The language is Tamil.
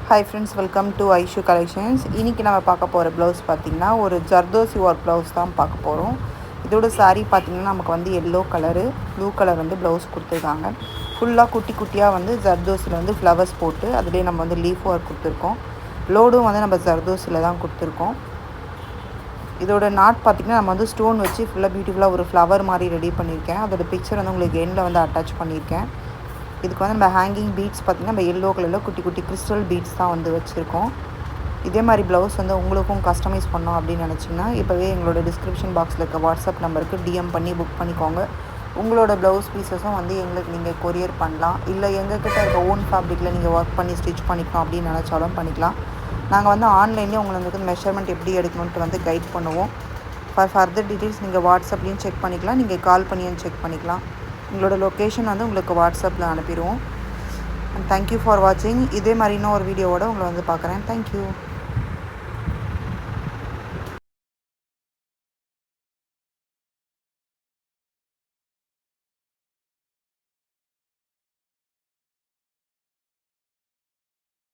Hi friends, welcome to Aishu Collections. இன்னைக்கு நம்ம பார்க்க போகிற ப்ளவுஸ் பார்த்திங்கன்னா ஒரு ஜர்தோசி ஒர்க் ப்ளவுஸ் தான் பார்க்க போகிறோம். இதோட சாரீ பார்த்திங்கன்னா நமக்கு வந்து எல்லோ கலரு ப்ளூ கலர் வந்து ப்ளவுஸ் கொடுத்துருக்காங்க. ஃபுல்லாக குட்டி குட்டியாக வந்து ஜர்தோசியில் வந்து ஃப்ளவர்ஸ் போட்டு அதிலே நம்ம வந்து லீஃப் ஒர்க் கொடுத்துருக்கோம். லோடும் வந்து நம்ம ஜர்தோசியில் தான் கொடுத்துருக்கோம். இதோட நாட் பார்த்திங்கன்னா நம்ம வந்து ஸ்டோன் வச்சு ஃபுல்லாக பியூட்டிஃபுல்லாக ஒரு ஃப்ளவர் மாதிரி ரெடி பண்ணியிருக்கேன். அதோட பிக்சர் வந்து உங்களுக்கு எண்டில் வந்து அட்டாச் பண்ணியிருக்கேன். இதுக்கு வந்து நம்ம ஹேங்கிங் பீட்ஸ் பார்த்திங்கன்னா நம்ம எல்லோ கலரில் குட்டி குட்டி கிறிஸ்டல் பீட்ஸ் தான் வந்து வச்சுருக்கோம். இதே மாதிரி ப்ளவுஸ் வந்து உங்களுக்கும் கஸ்டமைஸ் பண்ணோம் அப்படின்னு நினச்சிங்கன்னா இப்போவே எங்களோட டிஸ்கிரிப்ஷன் பாக்ஸில் இருக்க வாட்ஸ்அப் நம்பருக்கு டிஎம் பண்ணி புக் பண்ணிக்கோங்க. உங்களோட ப்ளவுஸ் பீஸஸும் வந்து எங்களுக்கு நீங்கள் கொரியர் பண்ணலாம். இல்லை எங்ககிட்ட இருக்க ஓன் ஃபேப்ரிக்கில் நீங்கள் ஒர்க் பண்ணி ஸ்டிச் பண்ணிக்கலாம் அப்படின்னு நினச்சாலும் பண்ணிக்கலாம். நாங்கள் வந்து ஆன்லைன்லேயே உங்களுக்கு மெஷர்மெண்ட் எப்படி எடுக்கணுன்ட்டு வந்து கைட் பண்ணுவோம். ஃபர்தர் டீட்டெயில்ஸ் நீங்கள் வாட்ஸ்அப்லேயும் செக் பண்ணிக்கலாம், நீங்கள் கால் பண்ணியும் செக் பண்ணிக்கலாம். உங்களோட லொக்கேஷன் வந்து உங்களுக்கு வாட்ஸ்அப்பில் அனுப்பிடுவோம். தேங்க்யூ ஃபார் வாட்சிங். இதே மாதிரி இன்னும் ஒரு வீடியோவோட உங்களை வந்து பார்க்குறேன். தேங்க்யூ.